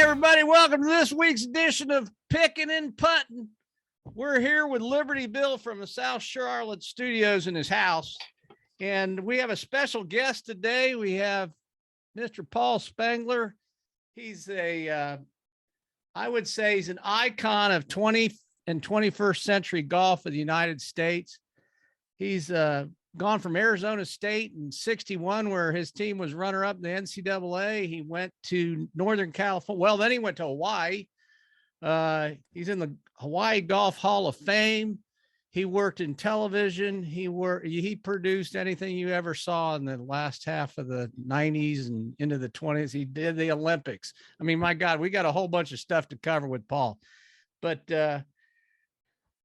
everybody. Welcome to this week's edition of Picking and Putting. We're here with Liberty Bill from the South Charlotte studios in his house. And we have a special guest today. We have Mr. Paul Spengler. He's I would say he's an icon of 20th and 21st century golf of the United States. He's gone from Arizona State in 61, where his team was runner-up in the NCAA. He went to Northern California. Well, then he went to Hawaii. He's in the Hawaii Golf Hall of Fame. He worked in television. He produced anything you ever saw in the last half of the 90s and into the 20s. He did the Olympics. I mean, my God, we got a whole bunch of stuff to cover with Paul. But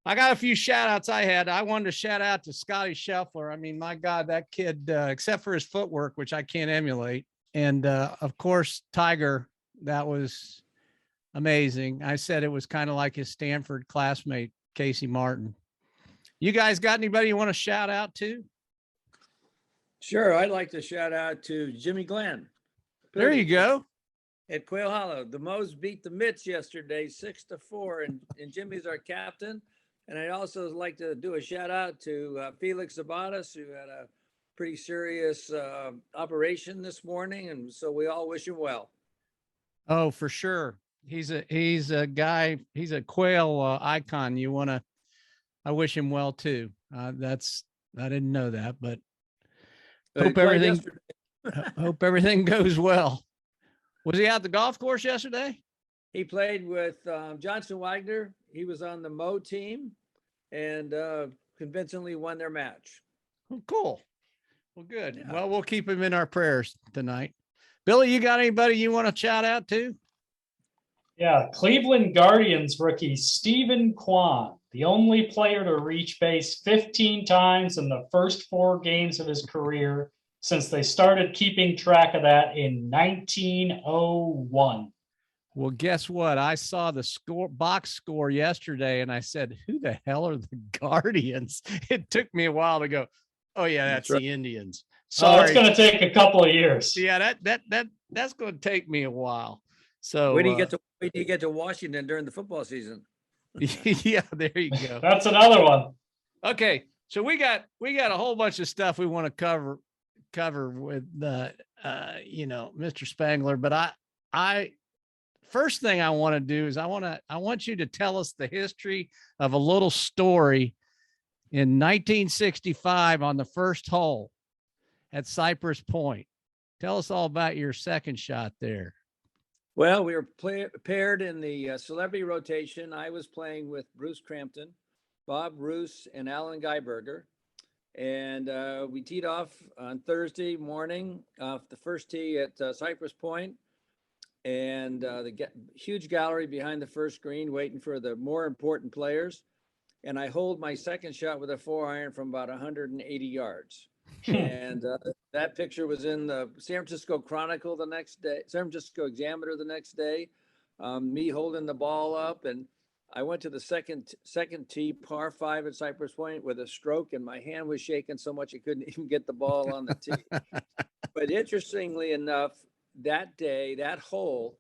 I got a few shout outs I wanted to shout out to Scotty Scheffler. I mean, my God, that kid, except for his footwork, which I can't emulate. And of course, Tiger, that was amazing. I said it was kind of like his Stanford classmate, Casey Martin. You guys got anybody you want to shout out to? Sure. I'd like to shout out to Jimmy Glenn. There you go. At Quail Hollow. The Moes beat the Mitts yesterday, 6-4, and Jimmy's our captain. And I'd also like to do a shout out to Felix Zabatas, who had a pretty serious operation this morning. And so we all wish him well. Oh, for sure. He's a guy, he's a Quail icon. I wish him well too. I didn't know that, but hope everything goes well. Was he out the golf course yesterday? He played with Johnson Wagner. He was on the Mo team and convincingly won their match. Oh, cool. Well, good. Yeah. Well, we'll keep him in our prayers tonight. Billy, you got anybody you want to shout out to? Yeah, Cleveland Guardians rookie Stephen Kwan, the only player to reach base 15 times in the first 4 games of his career since they started keeping track of that in 1901. Well, guess what? I saw the box score yesterday, and I said, "Who the hell are the Guardians?" It took me a while to go, "Oh yeah, that's right. The Indians." Sorry, it's going to take a couple of years. Yeah, that's going to take me a while. So wait till you get to Washington during the football season. Yeah, there you go. That's another one. Okay, so we got a whole bunch of stuff we want to cover with Mr. Spengler, but I first thing I want to do is I want you to tell us the history of a little story in 1965 on the first hole at Cypress Point. Tell us all about your second shot there. Well, we were paired in the celebrity rotation. I was playing with Bruce Crampton, Bob Roos, and Alan Geiberger. And we teed off on Thursday morning off the first tee at Cypress Point. And the huge gallery behind the first green waiting for the more important players. And I hold my second shot with a 4-iron from about 180 yards. And that picture was in the San Francisco Chronicle the next day, San Francisco Examiner the next day, me holding the ball up. And I went to the second tee, par 5 at Cypress Point with a stroke, and my hand was shaking so much I couldn't even get the ball on the tee. But interestingly enough, that day, that hole,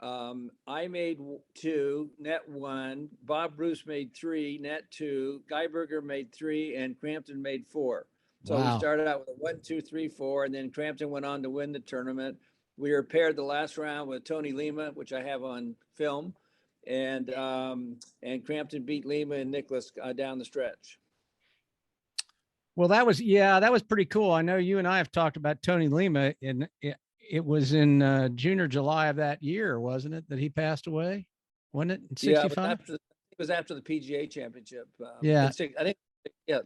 I made 2, net 1. Bob Bruce made 3, net 2. Geiberger made 3, and Crampton made 4. So wow. We started out with a 1, 2, 3, 4, and then Crampton went on to win the tournament. We were paired the last round with Tony Lima, which I have on film, and Crampton beat Lima and Nicklaus down the stretch. Well, that was pretty cool. I know you and I have talked about Tony Lima, and it was in June or July of that year, wasn't it, that he passed away? Wasn't it in 65? Yeah, it was after the PGA Championship. Yeah. I think,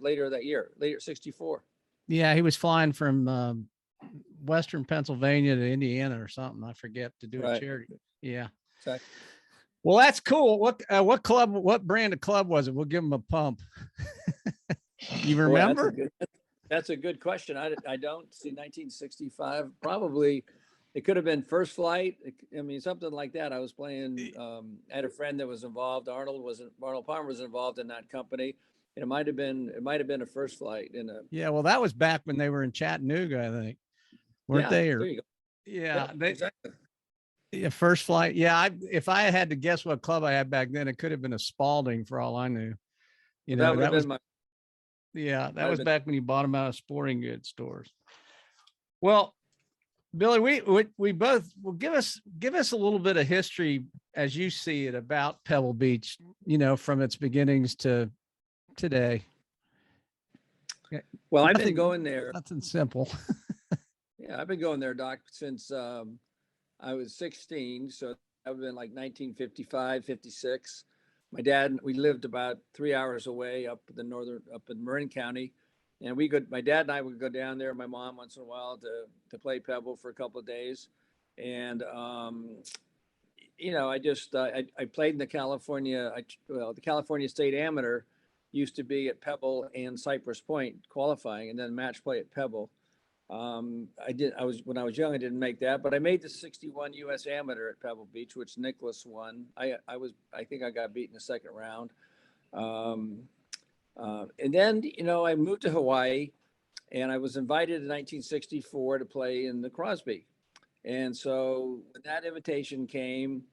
later that year, later 64. Yeah, he was flying from Western Pennsylvania to Indiana or something. I forget, to do a charity. Yeah. Exactly. Well, that's cool. What brand of club was it? We'll give him a pump. You remember? Well, that's a good question. I don't see 1965. Probably it could have been First Flight. I mean, something like that. I was playing. I had a friend that was involved. Arnold Palmer was involved in that company. And it might have been a First Flight in a. Yeah, well, that was back when they were in Chattanooga, I think. Weren't they? Or, there you go. Yeah, exactly. Yeah, first flight. Yeah, if I had to guess what club I had back then, it could have been a Spalding for all I knew. You That know, would have that was been my. yeah, that Might have was been. back when you bought them out of sporting goods stores. Well, Billy, we both well give us a little bit of history as you see it about Pebble Beach, you know, from its beginnings to today. Yeah, Well, I've been nothing going there. nothing simple. Yeah, I've been going there, Doc, since I was 16. So that would have been like 1955, 56. My dad, we lived about 3 hours away up in Marin County. And my dad and I would go down there, my mom once in a while to play Pebble for a couple of days. And, I played in the the California State Amateur used to be at Pebble and Cypress Point qualifying, and then match play at Pebble. When I was young, I didn't make that, but I made the 61 U.S. Amateur at Pebble Beach, which Nicklaus won. I think I got beat in the second round. And then, I moved to Hawaii, and I was invited in 1964 to play in the Crosby. And so when that invitation came,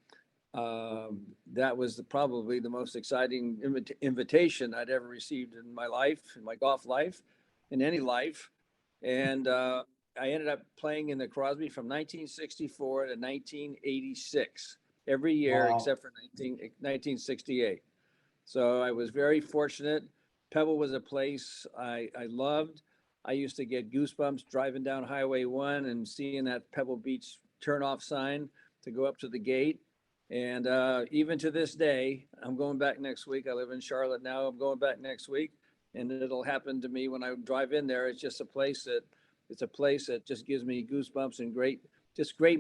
that was probably the most exciting invitation I'd ever received in my life, in my golf life, in any life. And I ended up playing in the Crosby from 1964 to 1986, every year except for 1968. So I was very fortunate. Pebble was a place I loved. I used to get goosebumps driving down Highway 1 and seeing that Pebble Beach turnoff sign to go up to the gate. And even to this day, I'm going back next week. I live in Charlotte now. I'm going back next week. And it'll happen to me when I drive in there. It's just a place that just gives me goosebumps and great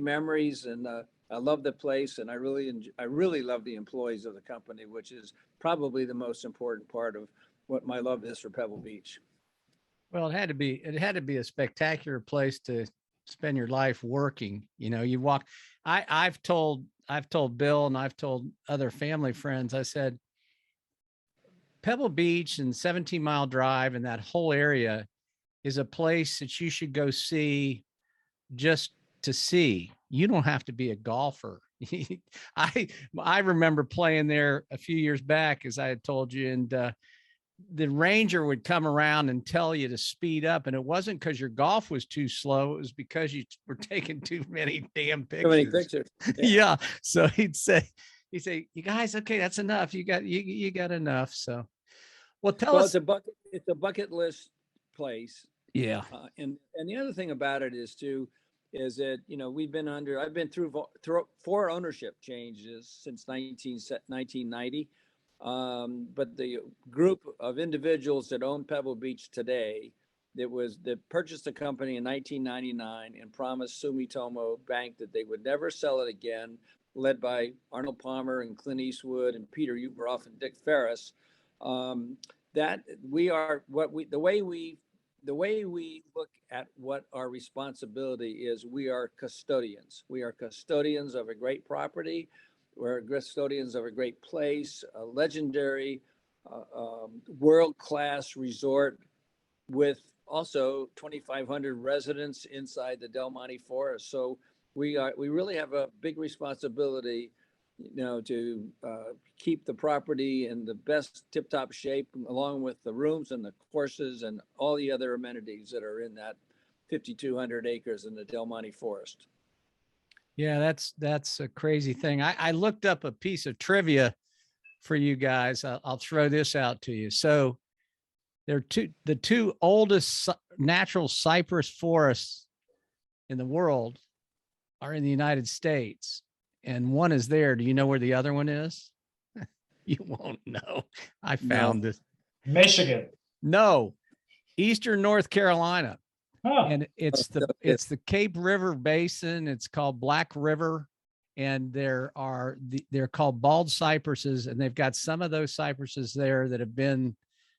memories. And I love the place, and I really love the employees of the company, which is probably the most important part of what my love is for Pebble Beach. Well, it had to be a spectacular place to spend your life working. You know, you walk. I've told Bill and I've told other family friends. I said, Pebble Beach and 17 Mile Drive and that whole area is a place that you should go see just to see. You don't have to be a golfer. I remember playing there a few years back, as I had told you, and the ranger would come around and tell you to speed up, and it wasn't because your golf was too slow. It was because you were taking too many damn pictures. Too many pictures. Yeah. So he'd say, you guys, okay, that's enough. You got enough. So, well, tell us. It's a bucket list place. Yeah. And the other thing about it is that, I've been through 4 ownership changes since 1990. But the group of individuals that own Pebble Beach today, that purchased the company in 1999 and promised Sumitomo Bank that they would never sell it again, led by Arnold Palmer and Clint Eastwood and Peter Uberoff and Dick Ferris. That the way we look at what our responsibility is, we are custodians. We are custodians of a great property. We're custodians of a great place, a legendary, world-class resort with also 2,500 residents inside the Del Monte Forest. So we really have a big responsibility, to keep the property in the best tip-top shape, along with the rooms and the courses and all the other amenities that are in that 5,200 acres in the Del Monte Forest. Yeah, that's a crazy thing. I looked up a piece of trivia for you guys. I'll throw this out to you. So the two oldest natural cypress forests in the world are in the United States, and one is there. Do you know where the other one is? You won't know. I found this. Michigan. No, Eastern North Carolina. Oh. And it's the Cape River Basin. It's called Black River, and they're called bald cypresses, and they've got some of those cypresses there that have been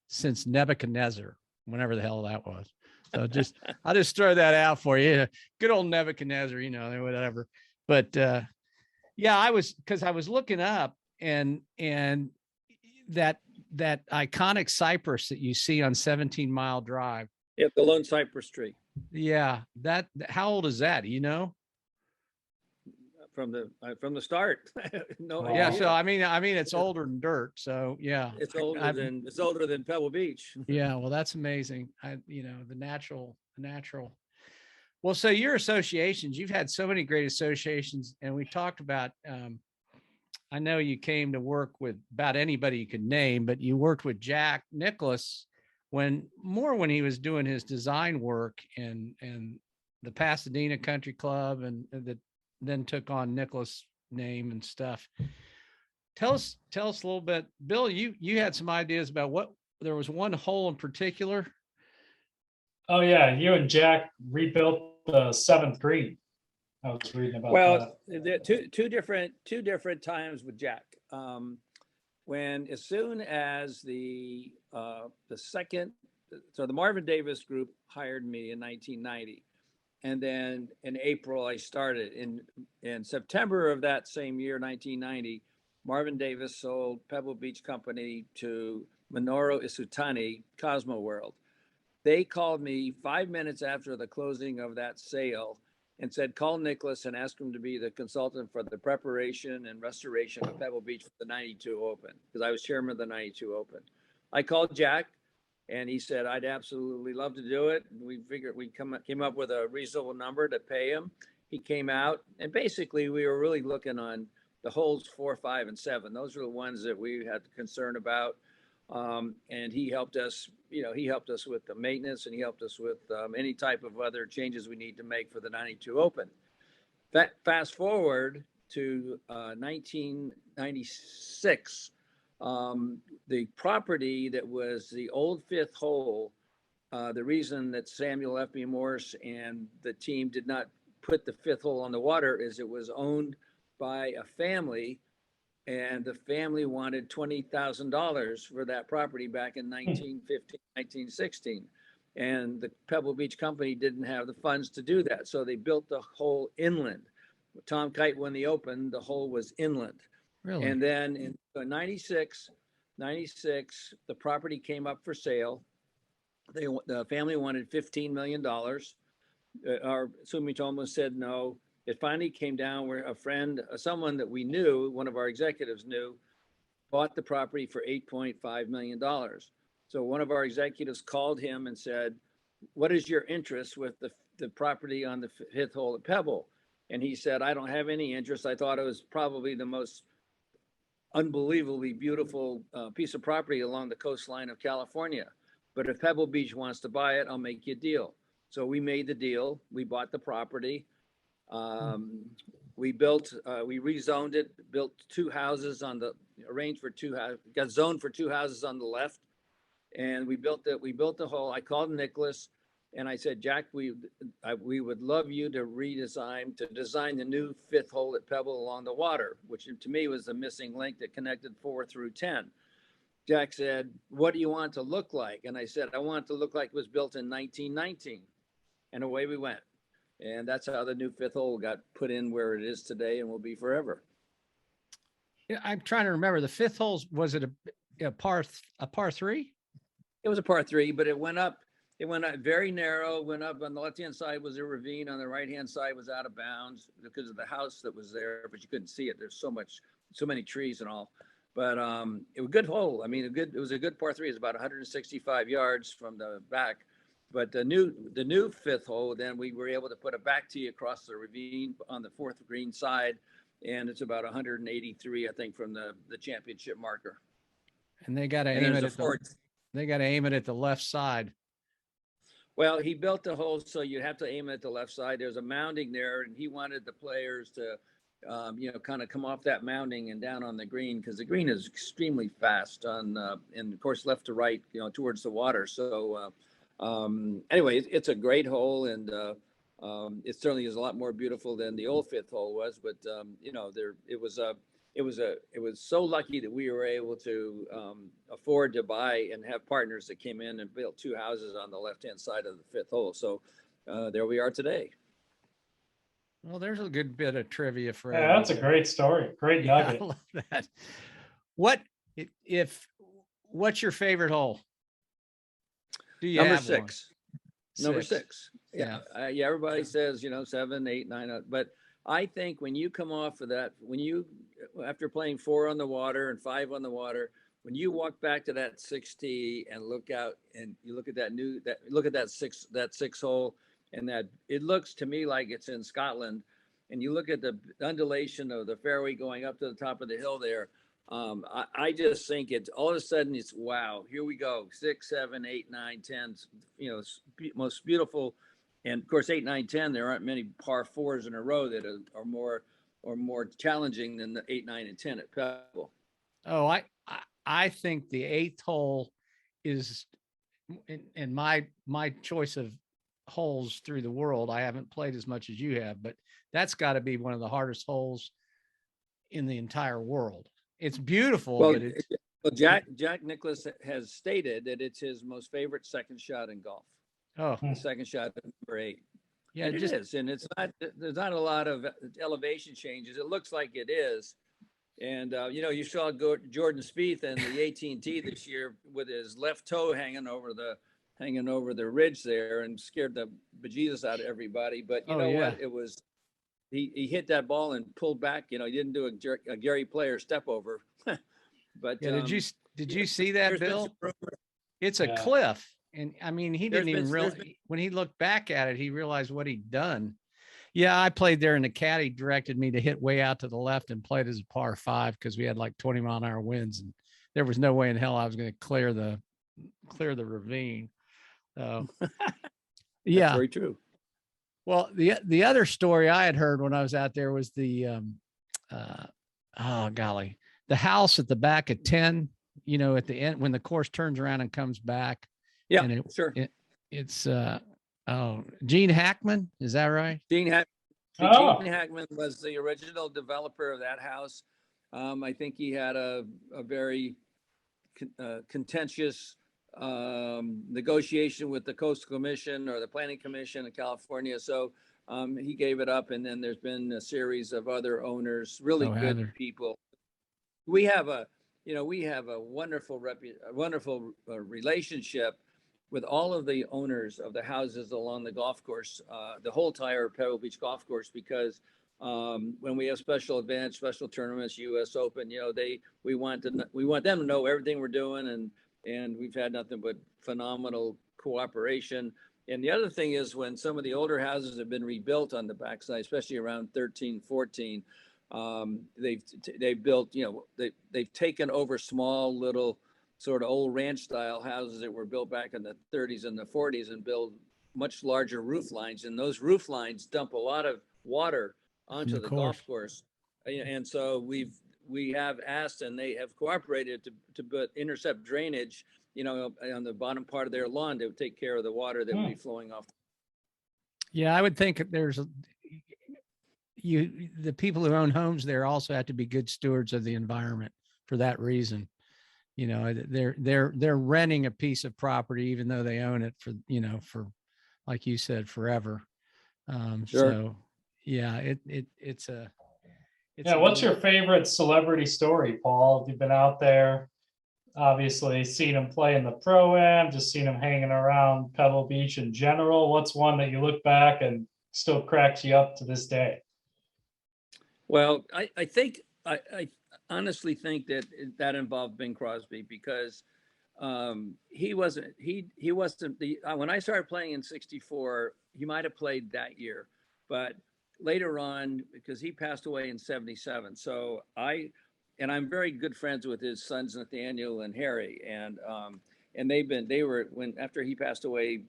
since Nebuchadnezzar, whenever the hell that was. So I'll just throw that out for you. Good old Nebuchadnezzar, whatever. But yeah, I was looking up, and that iconic cypress that you see on 17 Mile Drive. Yeah, the lone cypress tree. Yeah, how old is that? from the start. No, Wow. Yeah. idea. So, I mean, it's older than dirt. So yeah. It's I- older I've- than Pebble Beach. Yeah. Well, that's amazing. The natural. Well, so your associations, you've had so many great associations, and we talked about, I know you came to work with about anybody you could name, but you worked with Jack Nicklaus when he was doing his design work and the Pasadena Country Club, and then took on Nicklaus name and stuff. Tell us a little bit, Bill. You had some ideas about there was one hole in particular. Oh yeah, you and Jack rebuilt the 7th green. I was reading about Well, that. there two different times with Jack. As soon as the second, so the Marvin Davis group hired me in 1990, and then in April I started. In September of that same year, 1990, Marvin Davis sold Pebble Beach Company to Minoru Isutani, Cosmo World. They called me 5 minutes after the closing of that sale and said, call Nicklaus and ask him to be the consultant for the preparation and restoration of Pebble Beach for the 92 Open, because I was chairman of the 92 Open. I called Jack, and he said, I'd absolutely love to do it. We figured we came up with a reasonable number to pay him. He came out, and basically we were really looking on the holes 4, 5, and 7. Those were the ones that we had concern about. And he helped us, he helped us with the maintenance, and he helped us with any type of other changes we need to make for the 92 Open. Fast forward to 1996, the property that was the old 5th hole, the reason that Samuel F. B. Morse and the team did not put the 5th hole on the water is it was owned by a family, and the family wanted $20,000 for that property back in 1915, 1916. And the Pebble Beach Company didn't have the funds to do that. So they built the hole inland. Tom Kite won the Open, the hole was inland. Really? And then in 96, the property came up for sale. The family wanted $15 million. Our Sumitomo said no. It finally came down where a friend, someone that we knew, one of our executives knew, bought the property for $8.5 million. So one of our executives called him and said, what is your interest with the property on the 5th hole at Pebble? And he said, I don't have any interest. I thought it was probably the most unbelievably beautiful piece of property along the coastline of California. But if Pebble Beach wants to buy it, I'll make you a deal. So we made the deal. We bought the property. We rezoned it, built 2 houses got zoned for 2 houses on the left. And we built the hole. I called Nicklaus and I said, Jack, we would love you to design the new 5th hole at Pebble along the water, which to me was the missing link that connected 4 through 10. Jack said, what do you want it to look like? And I said, I want it to look like it was built in 1919. And away we went. And that's how the new 5th hole got put in where it is today and will be forever. Yeah, I'm trying to remember. The 5th hole, was it a par 3? It was a par 3, but it went up very narrow, went up on the left-hand side was a ravine. On the right-hand side was out of bounds because of the house that was there, but you couldn't see it. There's so many trees and all. But it was a good hole. I mean, it was a good par 3. It's about 165 yards from the back. But the new 5th hole, then we were able to put a back tee across the ravine on the 4th green side, and it's about 183, I think, from the championship marker. And they got to aim it at the left side. Well, he built the hole so you have to aim at the left side. There's a mounding there, and he wanted the players to, kind of come off that mounding and down on the green, because the green is extremely fast and of course left to right, towards the water. So. Anyway, it's a great hole, and it certainly is a lot more beautiful than the old 5th hole was. But it was so lucky that we were able to afford to buy and have partners that came in and built 2 houses on the left-hand side of the 5th hole. So there we are today. Well, there's a good bit of trivia for Yeah, that's a great story. Great nugget. I love that. What's your favorite hole? Do you Number have 6. One? Number 6. Yeah. Everybody says 7, 8, 9, but I think when you come off of that, after playing 4 on the water and 5 on the water, when you walk back to that 6 and look out and you look at that six hole, and that it looks to me like it's in Scotland, and you look at the undulation of the fairway going up to the top of the hill there. I just think it's all of a sudden it's wow, here we go, 6, 7, 8, 9, 10, most beautiful. And of course, 8, 9, 10, there aren't many par 4s in a row that are more challenging than the 8, 9, and 10 at Pebble. Oh, I think the 8th hole is in my choice of holes through the world. I haven't played as much as you have, but that's got to be one of the hardest holes in the entire world. It's beautiful. Well, but Jack Nicklaus has stated that it's his most favorite second shot in golf. Oh, the second shot at number 8. Yeah, and it is, and there's not a lot of elevation changes. It looks like it is. And you saw Jordan Spieth in the 18T this year with his left toe hanging over the ridge there, and scared the bejesus out of everybody. But what? It was he hit that ball and pulled back. He didn't do a Gary Player step over. But yeah, did you see that, Bill? It's a cliff, and I mean he didn't even realize when he looked back at it, he realized what he'd done. Yeah, I played there, and the caddy directed me to hit way out to the left and played as a par 5 because we had like 20-mile-an-hour winds, and there was no way in hell I was going to clear the ravine. So, yeah, that's very true. Well, the other story I had heard when I was out there was the the house at the back of 10. At the end when the course turns around and comes back. Yeah, and sure. It's Gene Hackman, is that right? Gene Hackman was the original developer of that house. I think he had a very contentious negotiation with the Coastal Commission or the Planning Commission in California. So he gave it up, and then there's been a series of other owners, really good people. We have a wonderful relationship with all of the owners of the houses along the golf course, the whole entire Pebble Beach golf course, because when we have special events, special tournaments, U.S. Open, we want them to know everything we're doing, and we've had nothing but phenomenal cooperation. And the other thing is when some of the older houses have been rebuilt on the backside, especially around 13, 14, they've built, they've taken over small little sort of old ranch style houses that were built back in the 30s and the 40s and build much larger roof lines. And those roof lines dump a lot of water onto the golf course. And so we have asked, and they have cooperated to intercept drainage, on the bottom part of their lawn to take care of the water that would be flowing off. Yeah, I would think there's the people who own homes there also have to be good stewards of the environment for that reason. They're renting a piece of property even though they own it for like you said, forever. Sure. So yeah, what's your favorite celebrity story, Paul? You've been out there, obviously seen him play in the Pro-Am, just seen him hanging around Pebble Beach in general. What's one that you look back and still cracks you up to this day? Well, I think I honestly think that involved Bing Crosby, because he wasn't when I started playing in '64, he might have played that year, but later on, because he passed away in '77. So I'm very good friends with his sons, Nathaniel and Harry, and after he passed away,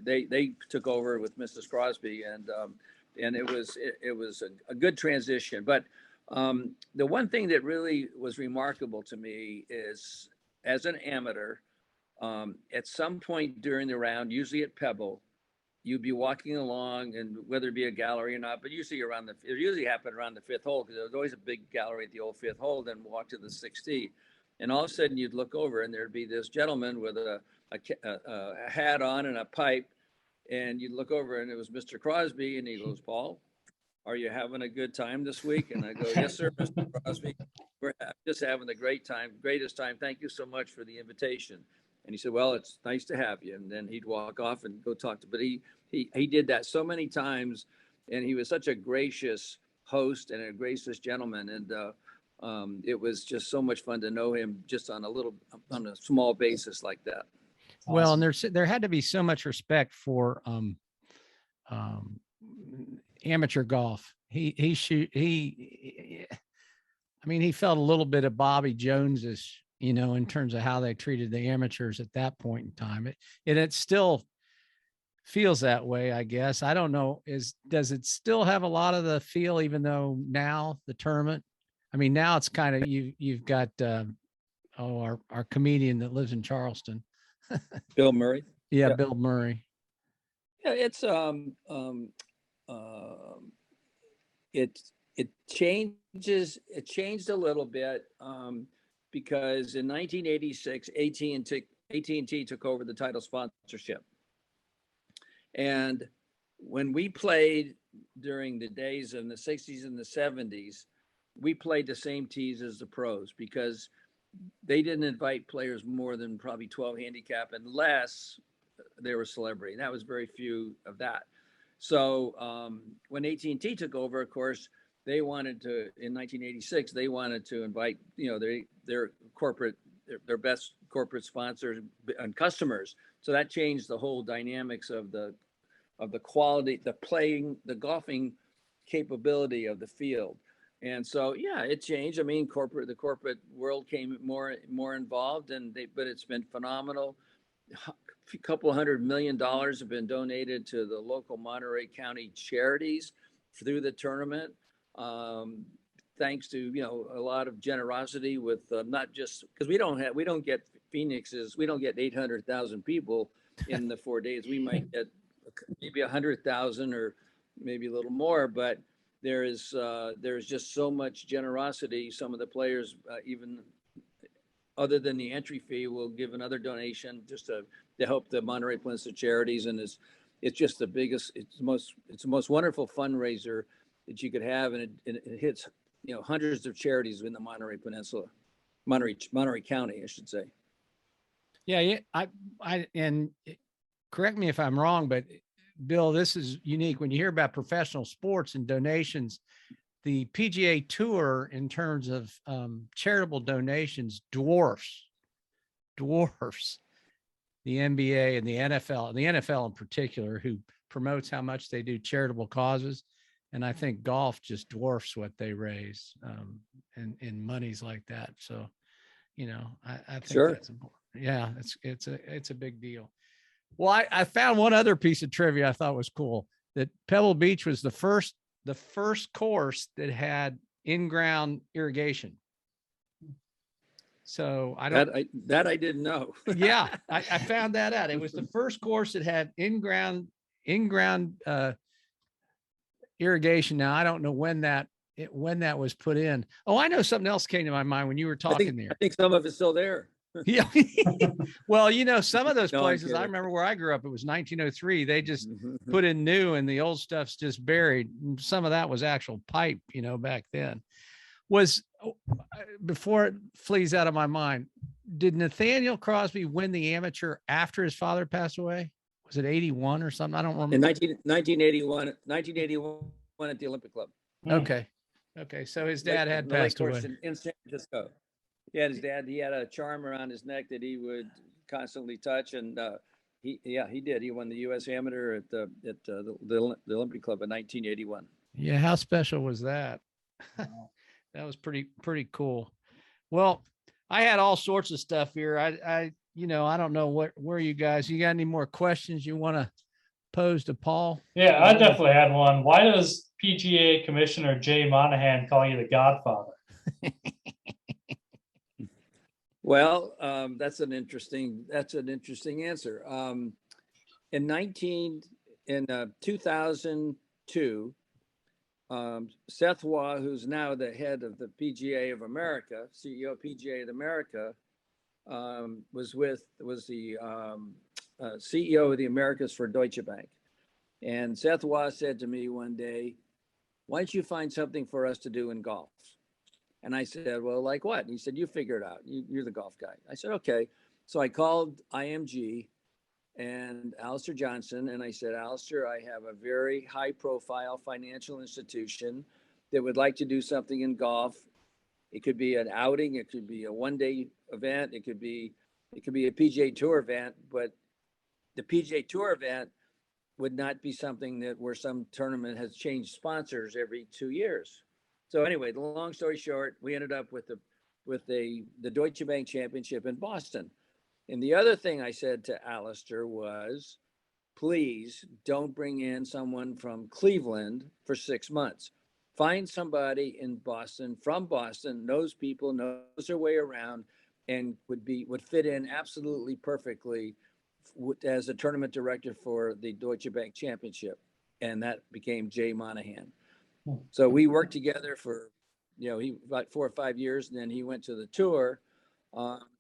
they took over with Mrs. Crosby, and it was a good transition. But the one thing that really was remarkable to me is, as an amateur, at some point during the round, usually at Pebble, you'd be walking along, and whether it be a gallery or not, but usually it usually happened around the 5th hole, because there was always a big gallery at the old 5th hole, then walk to the 6th tee. And all of a sudden you'd look over and there'd be this gentleman with a hat on and a pipe. And you'd look over and it was Mr. Crosby, and he goes, "Paul, are you having a good time this week?" And I go, "Yes, sir, Mr. Crosby. We're just having the greatest time. Thank you so much for the invitation." And he said, "Well, it's nice to have you." And then he'd walk off and go talk to, but he did that so many times. and he was such a gracious host and a gracious gentleman. And it was just so much fun to know him just on a small basis like that. Well, Awesome. and there had to be so much respect for amateur golf. He I mean, he felt a little bit of Bobby Jones's, you know, in terms of how they treated the amateurs at that point in time. It still feels that way, I guess. I don't know. Does it still have a lot of the feel, even though now the tournament? I mean, now it's kind of you've got our comedian that lives in Charleston. Bill Murray. Yeah, Yeah. Bill Murray. Yeah, it changed a little bit because in 1986 AT&T took over the title sponsorship. And when we played during the days in the 60s and the 70s, we played the same tees as the pros because they didn't invite players more than probably 12 handicap unless they were celebrity. That was very few of that. So when AT&T took over, of course, they wanted to, in 1986, they wanted to invite, you know, their best corporate sponsors and customers. So that changed the whole dynamics of the quality, the golfing capability of the field. And so, yeah, it changed. I mean, the corporate world came more involved, but it's been phenomenal. A couple $100 million have been donated to the local Monterey County charities through the tournament. Thanks to, you know, a lot of generosity with not just because we don't get Phoenix's, we don't get 800,000 people in the 4 days. We might get maybe 100,000 or maybe a little more, but there's just so much generosity. Some of the players, even other than the entry fee, will give another donation just to help the Monterey Peninsula charities. And it's just the biggest, it's the most wonderful fundraiser that you could have. And it hits, you know, hundreds of charities in the Monterey Peninsula, Monterey County, I should say. Yeah. And correct me if I'm wrong, but Bill, this is unique. When you hear about professional sports and donations, the PGA Tour, in terms of charitable donations, dwarfs the NBA and the NFL, and the NFL in particular, who promotes how much they do charitable causes. And I think golf just dwarfs what they raise in monies like that. So, you know, I think Sure. that's important. Yeah, it's a big deal. Well, I found one other piece of trivia I thought was cool, that Pebble Beach was the first course that had in-ground irrigation. So I didn't know. Yeah, I found that out. It was the first course that had in-ground irrigation. Now I don't know when that was put in. Oh, I know something else came to my mind when you were talking there. I think some of it's still there. Yeah. Well, you know, some of those No, places, I remember where I grew up, it was 1903. They just put in new and the old stuff's just buried. Some of that was actual pipe, you know, back then. Before it flees out of my mind, did Nathaniel Crosby win the amateur after his father passed away? Was it 81 or something? I don't remember. In 1981 at the Olympic Club. Okay. So his dad had passed away. In San Francisco. Yeah, his dad, he had a charm around his neck that he would constantly touch. And he did. He won the U.S. Amateur at the Olympic Club in 1981. Yeah. How special was that? That was pretty cool. Well, I had all sorts of stuff here. I don't know where you got any more questions you want to pose to Paul? Yeah, I definitely had one. Why does PGA Commissioner Jay Monahan call you the Godfather? Well, that's an interesting answer. In 2002, Seth Waugh, who's now the head of the PGA of America, CEO of PGA of America, was the CEO of the Americas for Deutsche Bank. And Seth Waugh said to me one day, "Why don't you find something for us to do in golf?" And I said, "Well, like what?" And he said, "You figure it out. You're the golf guy." I said, "Okay." So I called IMG and Alistair Johnson. And I said, Alistair, I have a very high profile financial institution that would like to do something in golf. It could be an outing. It could be a one-day event. It could be a PGA Tour event, but the PGA Tour event would not be something that where some tournament has changed sponsors every 2 years. So anyway, the long story short, we ended up with the Deutsche Bank Championship in Boston. And the other thing I said to Alistair was, please don't bring in someone from Cleveland for 6 months. Find somebody in Boston, from Boston, knows people, knows their way around, and would fit in absolutely perfectly as a tournament director for the Deutsche Bank Championship. And that became Jay Monahan. So we worked together for, about 4 or 5 years, and then he went to the tour.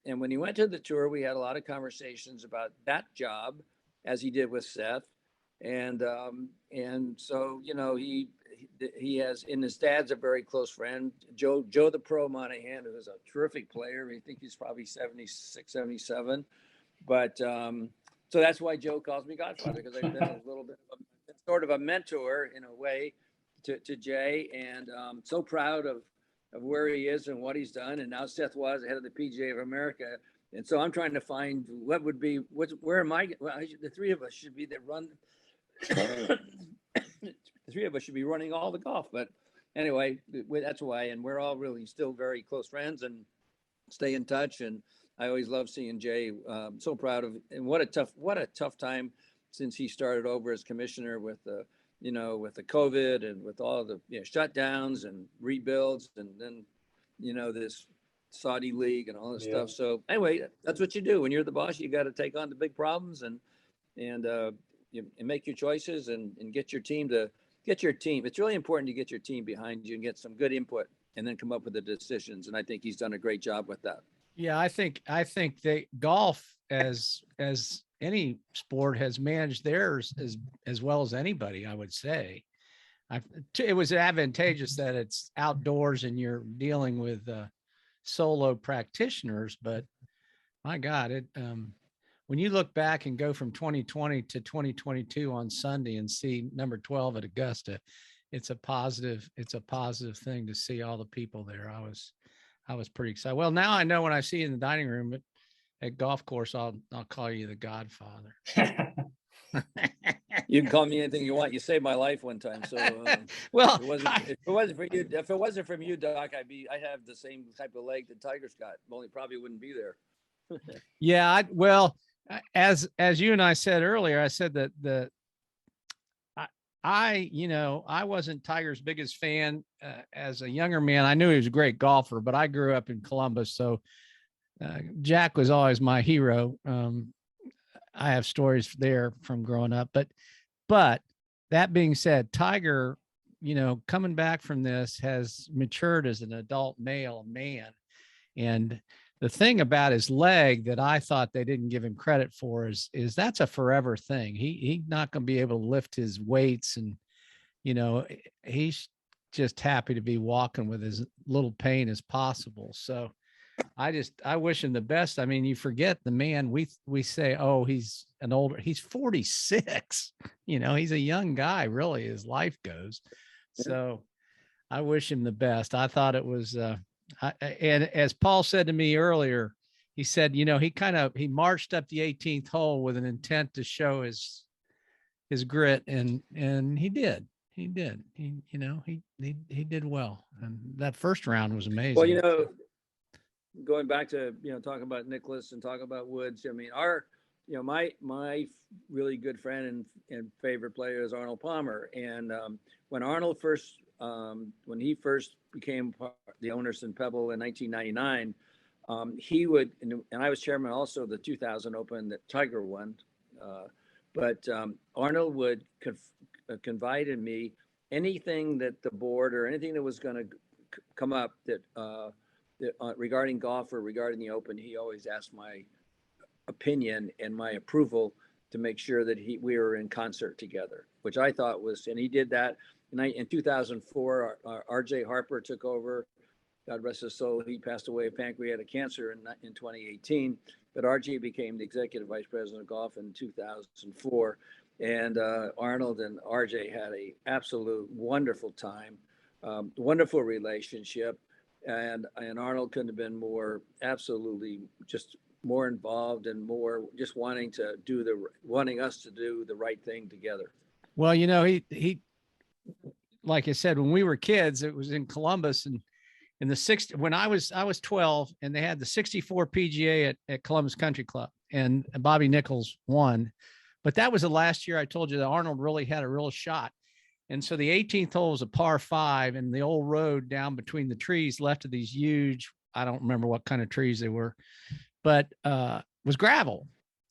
And when he went to the tour, we had a lot of conversations about that job, as he did with Seth. And so, he has, and his dad's a very close friend, Joe the Pro Monahan, who is a terrific player. I think he's probably 76, 77. But so that's why Joe calls me Godfather, because I've been a little bit of sort of a mentor in a way to Jay, and so proud of where he is and what he's done. And now Seth was head of the PGA of America. And so I'm trying to find where am I? Well, the three of us should be that run. The three of us should be running all the golf. But anyway, that's why. And we're all really still very close friends and stay in touch. And I always love seeing Jay. So proud of, and what a tough time since he started over as commissioner with the COVID and with all the shutdowns and rebuilds, and then this Saudi league and all this stuff. So anyway, that's what you do when you're the boss. You got to take on the big problems and make your choices and get your team. It's really important to get your team behind you and get some good input, and then come up with the decisions. And I think he's done a great job with that. Yeah, I think golf, as any sport, has managed theirs as well as anybody, I would say. It was advantageous that it's outdoors and you're dealing with solo practitioners, but my God, when you look back and go from 2020 to 2022 on Sunday and see number 12 at Augusta, it's a positive thing to see all the people there. I was pretty excited. Well, now I know when I see you in the dining room at golf course, I'll call you the Godfather. You can call me anything you want. You saved my life one time. So well, if it wasn't from you, Doc, I have the same type of leg that Tiger's got. Only probably wouldn't be there. Yeah. As you and I said earlier, I said that I wasn't Tiger's biggest fan as a younger man. I knew he was a great golfer, but I grew up in Columbus, so Jack was always my hero. I have stories there from growing up, but that being said, Tiger, coming back from this, has matured as an adult male man. And the thing about his leg that I thought they didn't give him credit for is that's a forever thing. He's not going to be able to lift his weights, and he's just happy to be walking with as little pain as possible. So I wish him the best. I mean, you forget the man. We say, oh, he's 46. He's a young guy, really, as life goes. So I wish him the best. I thought it was. And as Paul said to me earlier, he said, he marched up the 18th hole with an intent to show his grit, and he did. He did. He did well. And that first round was amazing. Well, going back to, talking about Nicklaus and talking about Woods, I mean, my really good friend and favorite player is Arnold Palmer. And when Arnold when he first became the owners in Pebble in 1999, he would, and I was chairman also of the 2000 Open that Tiger won. But Arnold would confide in me anything that the board or anything that was going to come up that regarding golf or regarding the Open. He always asked my opinion and my approval to make sure that we were in concert together, which I thought was, and he did that. In 2004, RJ Harper took over God rest his soul, he passed away of pancreatic cancer in 2018. But RJ became the executive vice president of golf in 2004. And Arnold and RJ had a absolute wonderful time, wonderful relationship. And Arnold couldn't have been more absolutely just more involved and more just wanting us to do the right thing together. Well, you know, he like I said, when we were kids, it was in Columbus, and in the 60s, when I was 12, and they had the 64 PGA at Columbus Country Club, and Bobby Nicklaus won. But that was the last year I told you that Arnold really had a real shot. And so the 18th hole was a par 5, and the old road down between the trees left of these huge, I don't remember what kind of trees they were, but was gravel.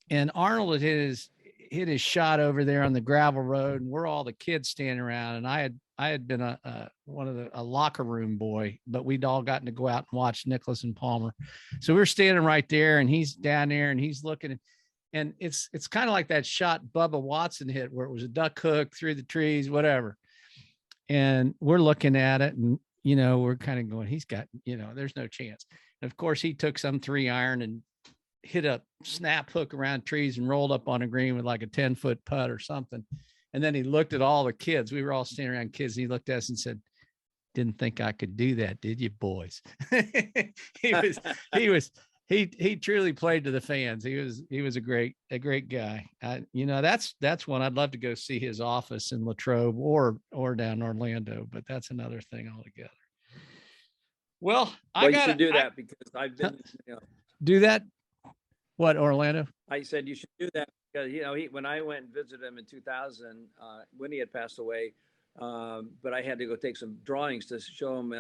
And Arnold had hit his shot over there on the gravel road, and we're all the kids standing around. And I had been a locker room boy, but we'd all gotten to go out and watch Nicklaus and Palmer. So we were standing right there, and he's down there and he's looking, and it's kind of like that shot Bubba Watson hit where it was a duck hook through the trees, whatever. And we're looking at it, and, you know, we're kind of going, he's got, you know, there's no chance. And of course he took some 3-iron and hit a snap hook around trees and rolled up on a green with like a 10-foot putt or something. And then he looked at all the kids. We were all standing around kids. And he looked at us and said, "Didn't think I could do that, did you, boys?" He truly played to the fans. He was a great guy. You know, that's one I'd love to go see his office in Latrobe or down Orlando, but that's another thing altogether. Well, you should do that because I've been, you know, do that. What, Orlando? I said you should do that because, you know, when I went and visited him in 2000, when he had passed away, but I had to go take some drawings to show him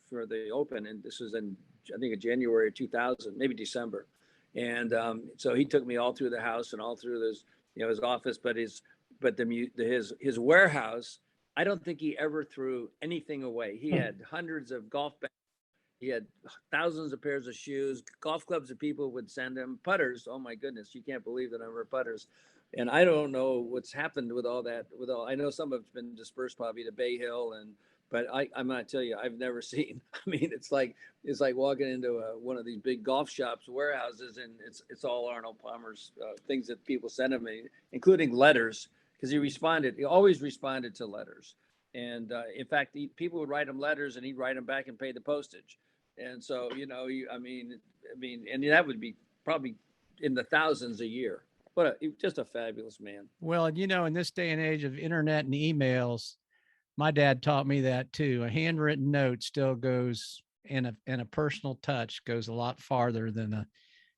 for the Open, and this was in, I think, in January of 2000, maybe December. And so he took me all through the house and all through his, you know, his office, but his warehouse. I don't think he ever threw anything away. He had hundreds of golf bags. He had thousands of pairs of shoes, golf clubs that people would send him, putters. Oh my goodness, you can't believe the number of putters. And I don't know what's happened with all that. I know some of it's been dispersed probably to Bay Hill, but I'm gonna tell you, I've never seen. I mean, it's like walking into one of these big golf shops, warehouses, and it's all Arnold Palmer's things that people send him, including letters, because he always responded to letters. And in fact, people would write him letters, and he'd write them back and pay the postage. And so, you know, I mean, and that would be probably in the thousands a year. Just a fabulous man. Well, and you know, in this day and age of internet and emails, my dad taught me that too. A handwritten note still goes, and a personal touch goes a lot farther than a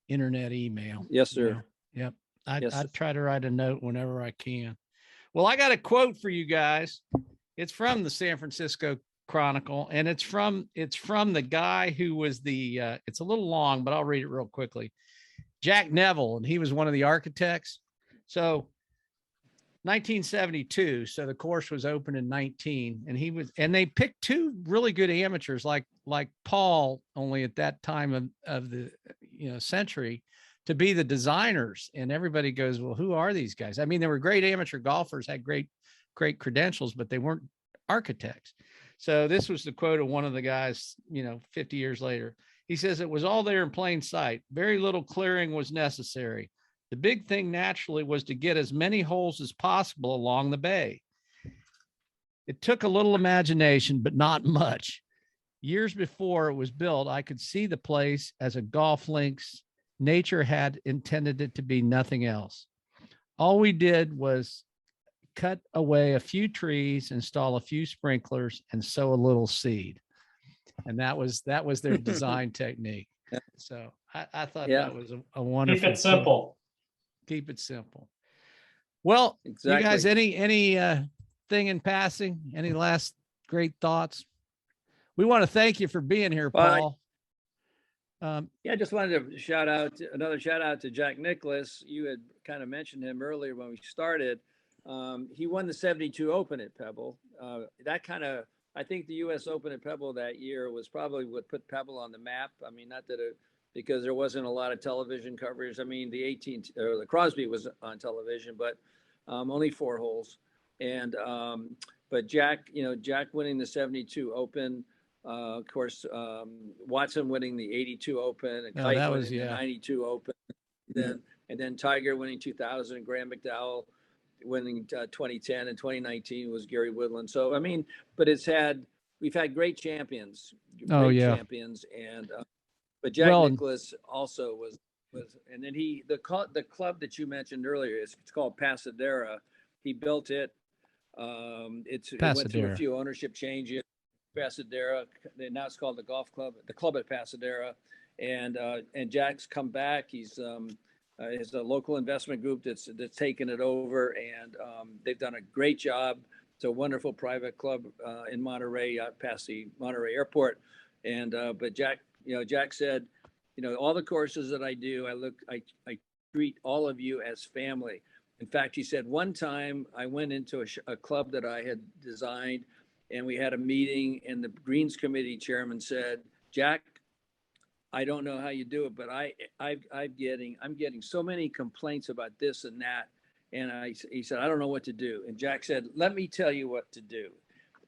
internet email. Yes, sir. You know? Yep. I try to write a note whenever I can. Well, I got a quote for you guys. It's from the San Francisco Chronicle, and it's from the guy who was it's a little long, but I'll read it real quickly. Jack Neville, and he was one of the architects. So 1972, so the course was open in 19, and they picked 2 really good amateurs like Paul, only at that time of the, you know, century, to be the designers. And everybody goes, well, who are these guys? I mean, they were great amateur golfers, had great credentials, but they weren't architects. So this was the quote of one of the guys, you know, 50 years later. He says, "It was all there in plain sight. Very little clearing was necessary. The big thing naturally was to get as many holes as possible along the bay. It took a little imagination, but not much. Years before it was built, I could see the place as a golf links. Nature had intended it to be nothing else. All we did was cut away a few trees, install a few sprinklers, and sow a little seed." And that was their design technique. So I thought that was a wonderful. Keep it simple. Keep it simple. Well, exactly. You guys, any thing in passing? Any last great thoughts? We want to thank you for being here, Paul. I just wanted to another shout out to Jack Nicklaus. You had kind of mentioned him earlier when we started. He won the 72 Open at Pebble. I think the U.S. Open at Pebble that year was probably what put Pebble on the map. I mean, not that because there wasn't a lot of television coverage. I mean, the Crosby was on television, but only 4 holes. And but Jack winning the 72 Open, Of course, Watson winning the 82 Open and Oh, Kite that winning was- the yeah. 92 Open. And then Tiger winning 2000, Graham McDowell winning 2010, and 2019 was Gary Woodland. So, I mean, but we've had great champions, Oh, great yeah. champions. And, but Jack Well, Nicklaus also was, and then the club that you mentioned earlier, it's called Pasadena. He built it. It went through a Pasadena. few ownership changes. Pasadena, now it's called the Golf Club, the club at Pasadena, and Jack's come back. He's a local investment group that's taken it over, and they've done a great job. It's a wonderful private club in Monterey, past the Monterey Airport, and but Jack said, all the courses that I do, I treat all of you as family. In fact, he said one time I went into a club that I had designed, and we had a meeting, and the Greens Committee chairman said, Jack, I don't know how you do it, but I'm getting so many complaints about this and that. And he said, I don't know what to do. And Jack said, let me tell you what to do.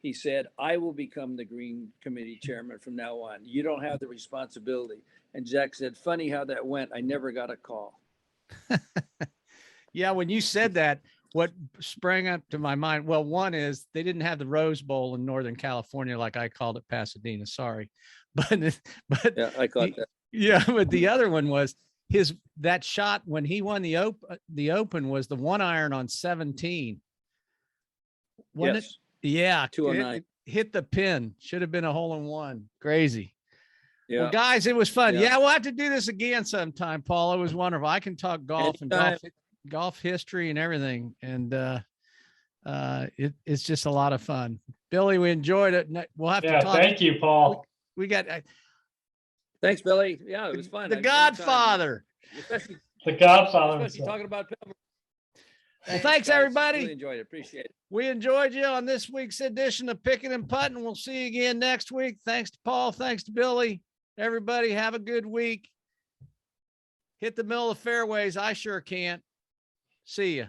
He said, I will become the Green Committee chairman from now on. You don't have the responsibility. And Jack said, funny how that went. I never got a call. Yeah, when you said that, what sprang up to my mind, well, one is they didn't have the Rose Bowl in Northern California like I called it Pasadena. Sorry. But Yeah, I caught that. Yeah, but the other one was that shot when he won the Open was the 1-iron on 17. Wasn't Yes. it? Yeah, 209. hit the pin. Should have been a hole-in-one. Crazy. Yeah. Well, guys, it was fun. Yeah. Yeah, we'll have to do this again sometime, Paul. It was wonderful. I can talk golf and golf history and everything, and it's just a lot of fun. Billy, we enjoyed it. We'll have to talk. Thank you, Paul. We got Thanks, Billy. Yeah, it was fun. the Godfather. The Godfather. Especially talking about Pebble. Well, thanks, guys. everybody. Really enjoyed it. Appreciate it. We enjoyed you on this week's edition of Picking and Putting. We'll see you again next week. Thanks to Paul. Thanks to Billy. Everybody, have a good week. Hit the middle of the fairways. I sure can't. See ya.